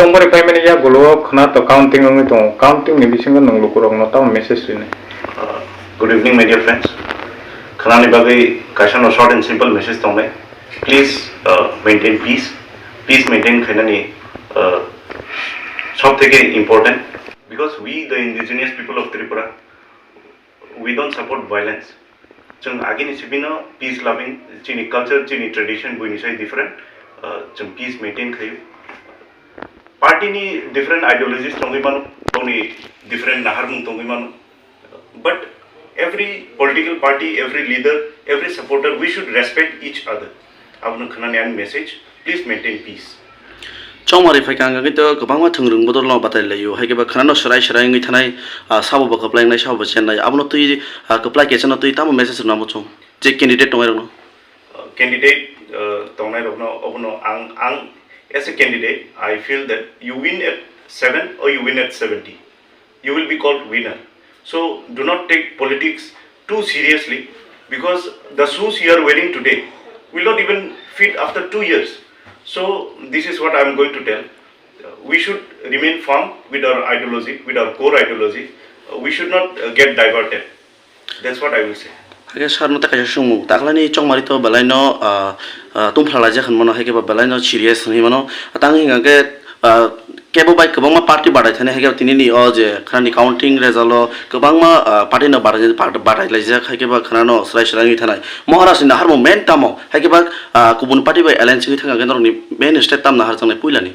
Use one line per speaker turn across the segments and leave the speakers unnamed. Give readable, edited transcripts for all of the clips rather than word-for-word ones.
Somebody pay me ya golo khna to counting ngi to counting ni bising nang lukurong no ta message rin.
Good evening, my dear friends. Khwna ni bagai kaisa no short and simple message tong lai. Please maintain peace. Please maintain Khaina ni sob theke important, because we the indigenous people of Tripura, we don't support violence. Chung agi ni sibina peace loving chini culture chini tradition bui ni sai different. Chung peace maintain khayu. Party ni different ideologies tongi manu, toni different nahar mung tongi manu. But every political party, every leader, every supporter, we should respect each other. Abnu Khwna ni message, please maintain peace.
Chongmari Kwchang gitu kebangma thengrung bodol no batai layu hai keba Khwna no serai ngi thanai sabo ba kaplai nai sabo chenai abno tui kaplai ke chana tui tamo message na mo chong je candidate tongai rong
Candidate tongai rong no obno ang as a candidate I feel that you win at 7 or you win at 70, you will be called winner. So do not take politics too seriously, because the shoes you are wearing today will not even fit after 2 years. So this is what I am going to tell. We should remain firm with our ideology, with our core ideology. We should not get diverted. That's what I will say.
Hage sarno ta kaja sumu taklani chongmari to balai no tumphla ja khan mono hage ba balai no serious ni mono atang hinga ke kebo bai kebangma party badai thane hage tini ni o je Khwna ni counting result kebangma party no badai laija hage ba Khwna no serai ni thanai Maharashtra ni harmo main tamo hage ba kubun party bai alliance ni thanga gendor ni main step tam na har changnai puilani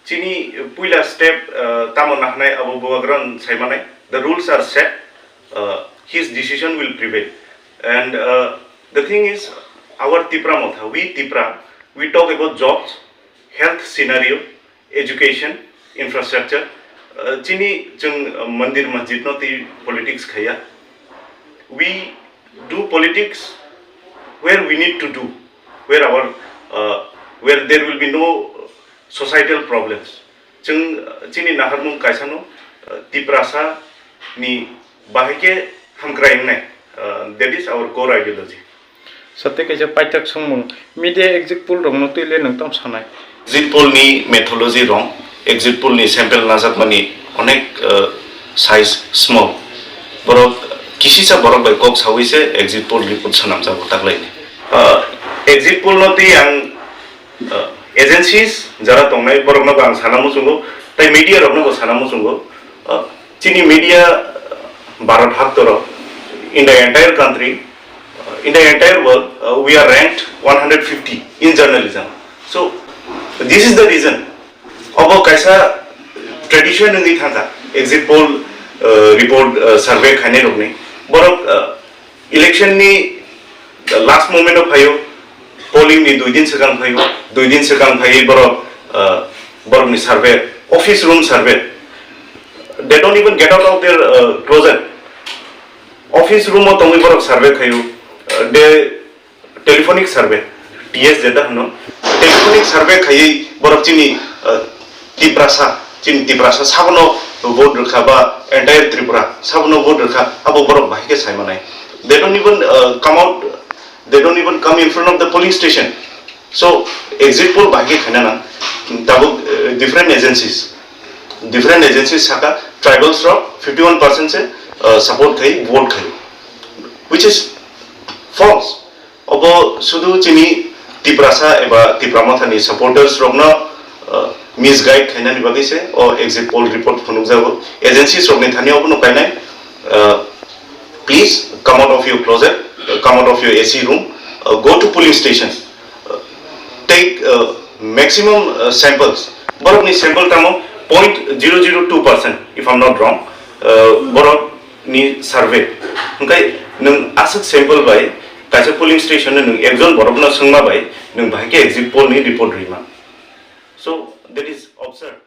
chini puila step tamo nahnai abo bogran saimanai. The rules are set. His decision will prevail. And the thing is, our Tipra Motha, we Tipra, we talk about jobs, health scenario, education, infrastructure. Chini chung mandir masjid no ti politics khaya. We do politics where we need to do, where where there will be no societal problems. Chung chini naharmung kaisano Tiprasa ni bahike hamkraing nai. That is our core ideology.
Sate kaisa paitak sungmung media exit poll rong no tuile nang tam sanai.
Exit poll ni methodology wrong. Exit poll ni sample nazat mani onek size small. Borok kisi sa borok by kok sawi se exit poll report sanam sa botak lai. Exit poll no ti yang agencies jara tongnai borok no bang sanamu sungo tai media rok no sanamu sungo. Chini media Bharat bhag toro in the entire country, in the entire world, we are ranked 150 in journalism. So this is the reason. Abo kaisa tradition ngi thanga exit poll report survey khane rokni. Borok election ni last moment of hayo polling ni 2 din sekang hayo 2 din sekang hayi borok ni survey office room survey. They don't even get out of their closet. Office room or tongi borok survey khayu de telephonic survey TS jeta hano telephonic survey khayi borok chini Tiprasa sabno vote rakha ba entire Tripura sabno vote rakha abo borok bahike saimanai. They don't even come out, they don't even come in front of the polling station. So exit poll bahike khana na tabo different agencies saka tribals ro 51% se support khai vote khai, which is false. Abo sudu chini Tiprasa eba Tipra Motha ni supporters rogna misguide khaina ni bagi se o exit poll report phunuk jabo agencies rogni thani obo no kainai. Please come out of your closet, come out of your AC room, go to polling station, take maximum samples. Borok ni sample tamo 0.002% if I'm not wrong. Borok ni survey hingkai nung asak sample bai kaisa polling station nung ekjon borok na sungma bai nung bahike exit poll ni report rima. So that is observed.